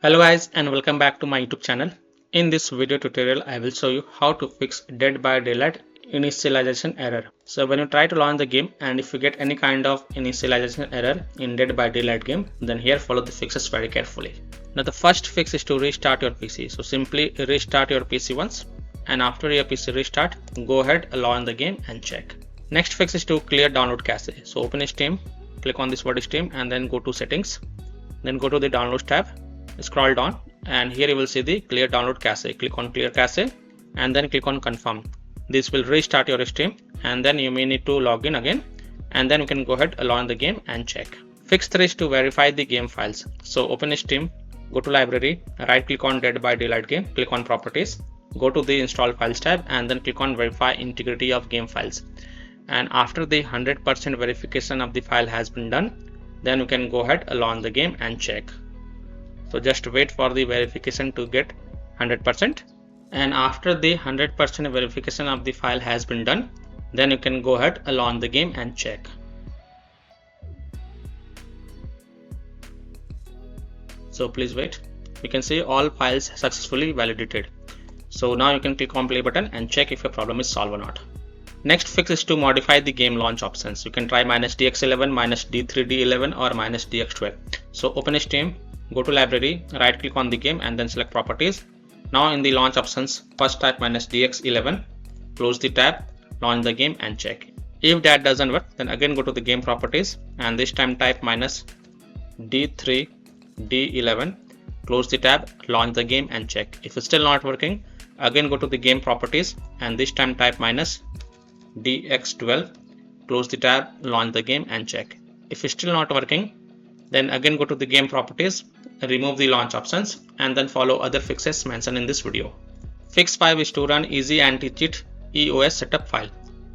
Hello guys and welcome back to my YouTube channel. In this video tutorial I will show you how to fix Dead by Daylight initialization error. So when you try to launch the game and if you get any kind of initialization error in Dead by Daylight game, then here follow the fixes very carefully. Now the first fix is to restart your PC. So simply restart your PC once, and after your PC restart, go ahead, launch the game and check. Next fix is to clear download cache. So open Steam, click on this word Steam and then go to settings, then go to the downloads tab. Scroll down and here you will see the clear download cache. Click on clear cache and then click on confirm. This will restart your Steam and then you may need to log in again, and then you can go ahead, launch the game and check. Fix 3 is to verify the game files. So open Steam, go to library, right click on Dead by Daylight game, click on properties, go to the install files tab and then click on verify integrity of game files. And after the 100% verification of the file has been done, then you can go ahead, launch the game and check. So just wait for the verification to get 100%, and after the 100% verification of the file has been done, then you can go ahead, launch the game and check. So please wait. You can see all files successfully validated. So now you can click on play button and check if your problem is solved or not. Next fix is to modify the game launch options. You can try -dx11, -d3d11 or -dx12. So open Steam, go to library, right click on the game and then select properties. Now in the launch options, first type -dx11, close the tab, launch the game and check. If that doesn't work, then again go to the game properties and this time type -d3d11, close the tab, launch the game and check. If it's still not working, again go to the game properties and this time type -dx12, close the tab, launch the game and check. If it's still not working, then again go to the game properties, remove the launch options and then follow other fixes mentioned in this video. Fix 5 is to run easy anti-cheat EOS setup file.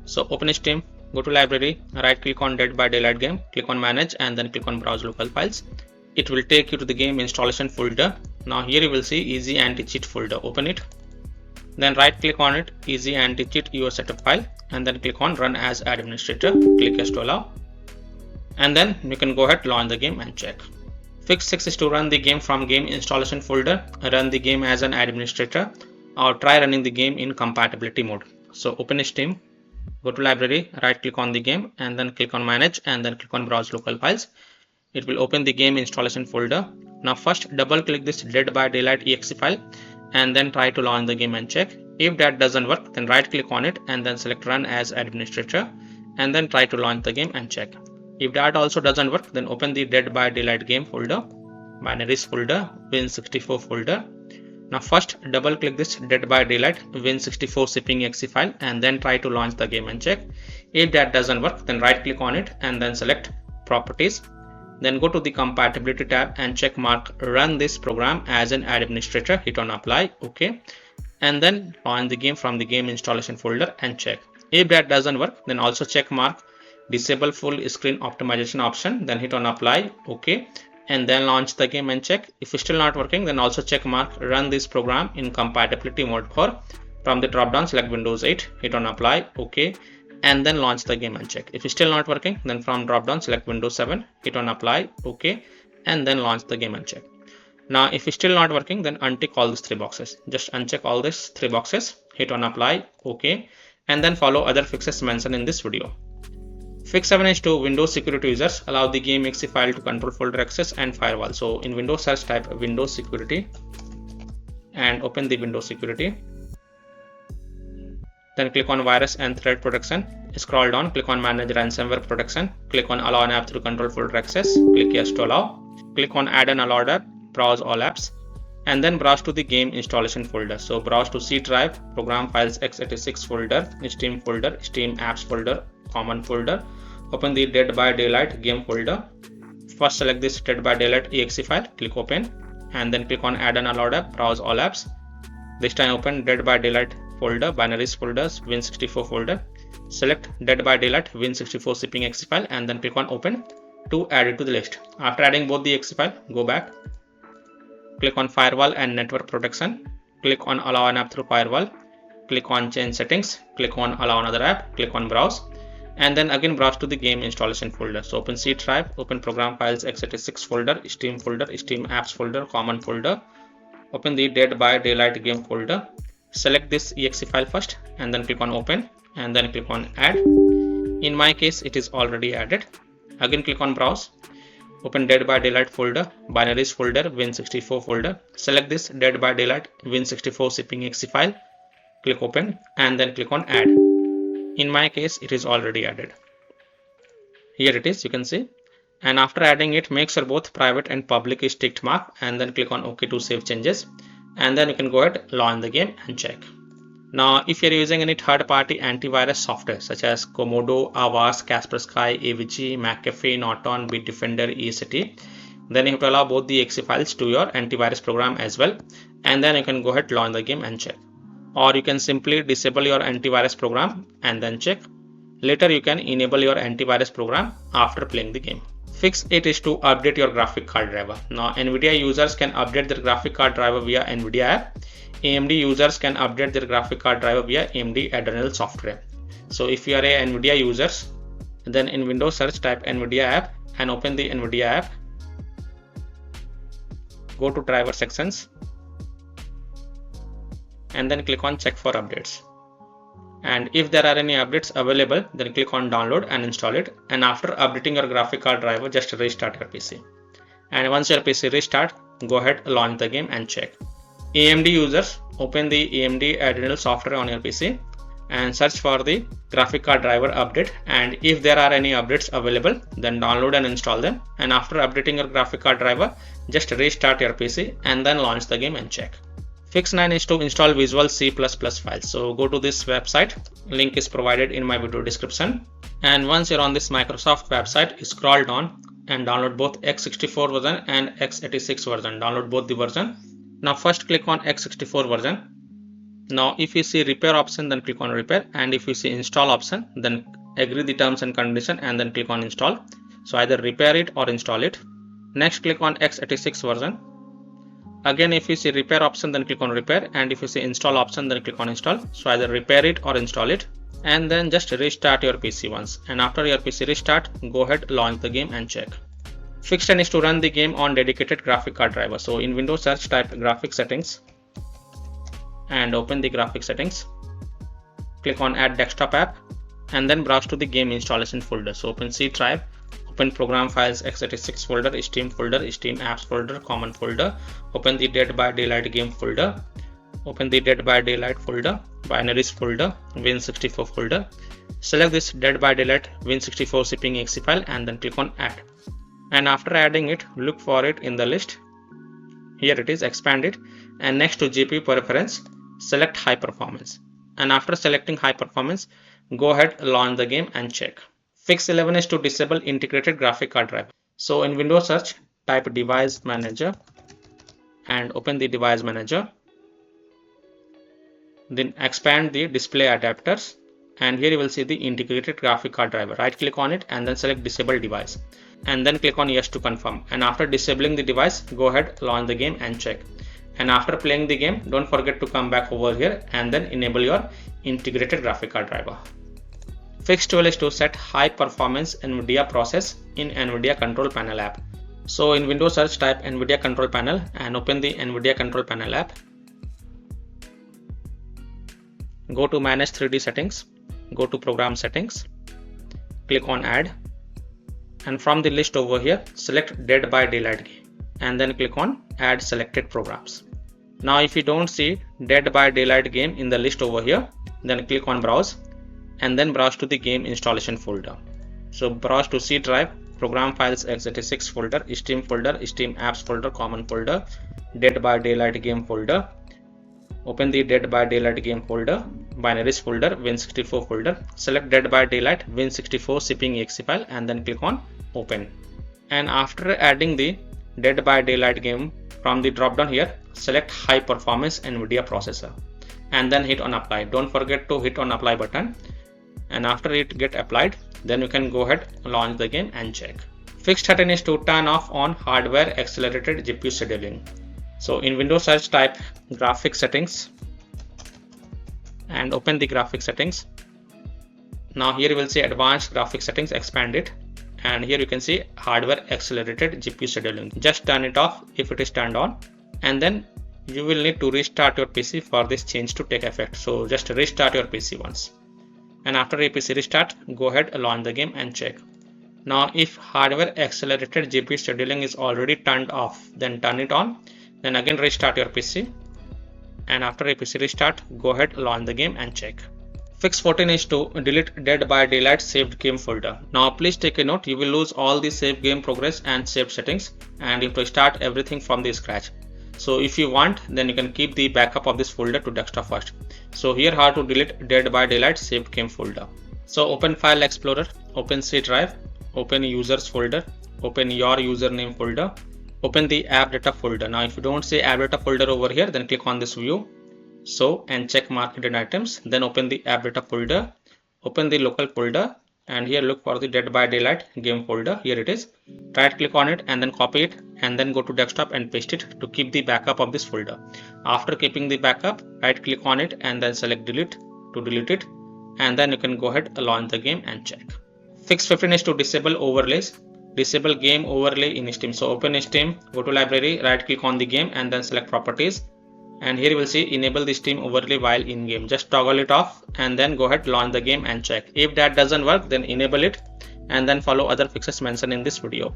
So open Steam, go to library, right click on Dead by Daylight game, click on manage and then click on browse local files. It will take you to the game installation folder. Now here you will see easy anti-cheat folder. Open it, then right click on it, easy anti-cheat EOS setup file, and then click on run as administrator. Click yes to allow, and then you can go ahead, launch the game and check. Fix 6 is to run the game from game installation folder, run the game as an administrator, or try running the game in compatibility mode. So open Steam, go to library, right click on the game and then click on manage and then click on browse local files. It will open the game installation folder. Now first double click this Dead by Daylight exe file and then try to launch the game and check. If that doesn't work, then right click on it and then select run as administrator and then try to launch the game and check. If that also doesn't work, then open the Dead by Daylight game folder, binaries folder, win64 folder. Now first double click this Dead by Daylight win64 shipping exe file and then try to launch the game and check. If that doesn't work, then right click on it and then select properties. Then go to the compatibility tab and check mark run this program as an administrator, hit on apply, OK, and then launch the game from the game installation folder and check. If that doesn't work, then also check mark disable full screen optimization option, then hit on apply, OK, and then launch the game and check. If it's still not working, then also check mark run this program in compatibility mode for. From the drop down select Windows 8, hit on apply, OK, and then launch the game and check. If it's still not working, then from drop down select Windows 7, hit on apply, OK, and then launch the game and check. Now if it's still not working, then untick all these 3 boxes. Just uncheck all these 3 boxes, hit on apply, OK, and then follow other fixes mentioned in this video. Fix 7 is to Windows security users, allow the game exe file to control folder access and firewall. So in Windows search type Windows security and open the Windows security. Then click on virus and threat protection. Scroll down, click on manage ransomware protection. Click on allow an app to control folder access. Click yes to allow. Click on add an allowed app, browse all apps, and then browse to the game installation folder. So browse to C drive, program files x86 folder, Steam folder, Steam apps folder, common folder. Open the Dead by Daylight game folder. First select this Dead by Daylight exe file, click open, and then click on add an allowed app, browse all apps. This time open Dead by Daylight folder, binaries folders, win64 folder. Select Dead by Daylight win64 shipping exe file and then click on open to add it to the list. After adding both the exe file, go back, click on firewall and network protection, click on allow an app through firewall, click on change settings, click on allow another app, click on browse, and then again browse to the game installation folder. So open C drive, open program files x86 folder, Steam apps folder, common folder, open the Dead by Daylight game folder, select this exe file first and then click on open and then click on add. In my case it is already added. Again click on browse, open Dead by Daylight folder, binaries folder, Win64 folder, select this Dead by Daylight Win64 zipping exe file, click open and then click on add. In my case it is already added. Here it is, you can see. And after adding it, make sure both private and public is ticked mark and then click on OK to save changes, and then you can go ahead, launch the game and check. Now if you're using any third-party antivirus software such as Komodo, Avast, Kaspersky, AVG, McAfee, Norton, Bitdefender, ECT, then you have to allow both the exe files to your antivirus program as well, and then you can go ahead, launch the game and check. Or you can simply disable your antivirus program and then check. Later you can enable your antivirus program after playing the game. Fix 8 is to update your graphic card driver. Now NVIDIA users can update their graphic card driver via NVIDIA app. AMD users can update their graphic card driver via AMD Adrenal software. So if you are a NVIDIA user, then in Windows search type NVIDIA app and open the NVIDIA app. Go to driver sections and then click on check for updates. And if there are any updates available, then click on download and install it. And after updating your graphic card driver, just restart your PC. And once your PC restart, go ahead, launch the game and check. AMD users, open the AMD Adrenal software on your PC and search for the graphic card driver update. And if there are any updates available, then download and install them. And after updating your graphic card driver, just restart your PC and then launch the game and check. Fix 9 is to install Visual C++ files. So go to this website, link is provided in my video description. And once you're on this Microsoft website, scroll down and download both x64 version and x86 version. Download both the version. Now first click on x64 version. Now if you see repair option, then click on repair, and if you see install option, then agree the terms and condition and then click on install. So either repair it or install it. Next click on x86 version. Again, if you see repair option, then click on repair, and if you see install option, then click on install. So either repair it or install it, and then just restart your PC once. And after your PC restart, go ahead, launch the game and check. Fix 10 is to run the game on dedicated graphic card driver. So in Windows search type graphic settings and open the graphic settings. Click on add desktop app and then browse to the game installation folder. So open C drive. Open program files x86 folder, Steam apps folder, common folder. Open the Dead by Daylight game folder. Open the Dead by Daylight folder, binaries folder, Win64 folder. Select this Dead by Daylight Win64 zipping exe file and then click on add. And after adding it, look for it in the list. Here it is, expand it, and next to GPU preference, select high performance. And after selecting high performance, go ahead, launch the game and check. Fix 11 is to disable integrated graphic card driver. So in Windows search, type device manager and open the device manager. Then expand the display adapters, and here you will see the integrated graphic card driver. Right click on it and then select disable device and then click on yes to confirm. And after disabling the device, go ahead, launch the game and check. And after playing the game, don't forget to come back over here and then enable your integrated graphic card driver. Fix 12 is to set high performance NVIDIA process in NVIDIA control panel app. So in Windows search type NVIDIA control panel and open the NVIDIA control panel app. Go to manage 3D settings, go to program settings, click on add, and from the list over here select Dead by Daylight game and then click on add selected programs. Now if you don't see Dead by Daylight game in the list over here, then click on browse and then browse to the game installation folder. So browse to C drive, program files x86 folder, Steam apps folder, common folder, Dead by Daylight game folder. Open the Dead by Daylight game folder, binaries folder, Win64 folder. Select Dead by Daylight Win64 zipping exe file and then click on open. And after adding the Dead by Daylight game, from the drop down here, select high performance NVIDIA processor and then hit on apply. Don't forget to hit on apply button. And after it get applied, then you can go ahead, launch the game and check. Fix 13 is to turn off on hardware accelerated GPU scheduling. So in Windows search type graphic settings and open the graphic settings. Now here you will see advanced graphics settings, expand it, and here you can see hardware accelerated GPU scheduling. Just turn it off if it is turned on, and then you will need to restart your PC for this change to take effect. So just restart your PC once, and after your PC restart, go ahead, launch the game and check. Now if hardware accelerated GPU scheduling is already turned off, then turn it on, then again restart your PC, and after a PC restart, go ahead, launch the game and check. Fix 14 is to delete Dead by Daylight saved game folder. Now please take a note, you will lose all the saved game progress and saved settings, and you have to start everything from the scratch. So if you want, then you can keep the backup of this folder to desktop first. So here how to delete Dead by Daylight saved game folder. So open File Explorer, open C drive, open users folder, open your username folder, open the app data folder. Now if you don't see app data folder over here, then click on this view, so, and check mark hidden items, then open the app data folder, open the local folder, and here look for the Dead by Daylight game folder. Here it is. Right click on it and then copy it, and then go to desktop and paste it to keep the backup of this folder. After keeping the backup, right click on it and then select delete to delete it, and then you can go ahead, launch the game and check. Fix 15 is to disable overlays. Disable game overlay in Steam. So open Steam, go to library, right click on the game and then select properties, and here you will see enable the Steam overlay while in game. Just toggle it off and then go ahead, launch the game and check. If that doesn't work, then enable it and then follow other fixes mentioned in this video.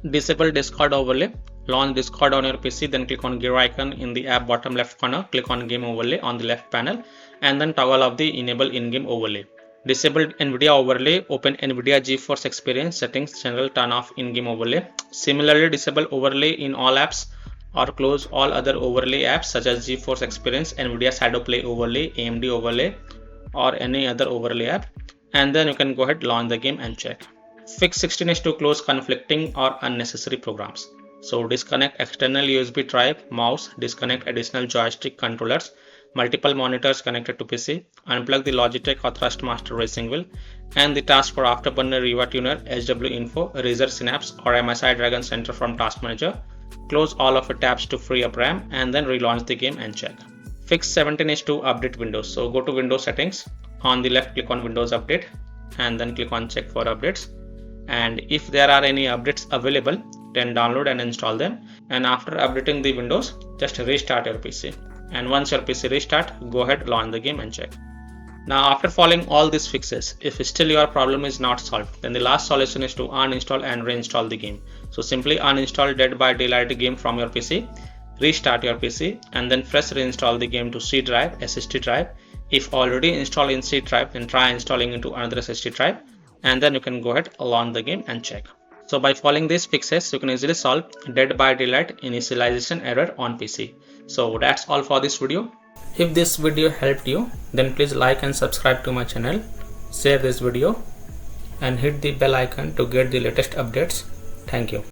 Disable Discord overlay. Launch Discord on your PC, then click on gear icon in the app bottom left corner, click on game overlay on the left panel, and then toggle off the enable in-game overlay. Disable NVIDIA overlay, open NVIDIA GeForce Experience settings, general, turn off in-game overlay. Similarly, disable overlay in all apps or close all other overlay apps such as GeForce Experience, NVIDIA Shadowplay overlay, AMD overlay, or any other overlay app, and then you can go ahead, launch the game and check. Fix 16 is to close conflicting or unnecessary programs. So disconnect external USB drive, mouse, disconnect additional joystick controllers, multiple monitors connected to PC, unplug the Logitech or Thrustmaster racing wheel, and the task for Afterburner Riva Tuner, HW Info, Razer Synapse, or MSI Dragon Center from Task Manager. Close all of the tabs to free up RAM and then relaunch the game and check. Fix 17 is to update Windows. So go to Windows settings, on the left click on Windows Update and then click on check for updates, and if there are any updates available, then download and install them, and after updating the Windows, just restart your PC, and once your PC restart, go ahead, launch the game and check. Now after following all these fixes, if still your problem is not solved, then the last solution is to uninstall and reinstall the game. So simply uninstall Dead by Daylight game from your PC, restart your PC, and then fresh reinstall the game to C drive, SSD drive. If already installed in C drive, then try installing into another SSD drive, and then you can go ahead, launch the game and check. So by following these fixes, you can easily solve Dead by Daylight initialization error on PC. So that's all for this video. If this video helped you, then please like and subscribe to my channel, share this video and hit the bell icon to get the latest updates. Thank you.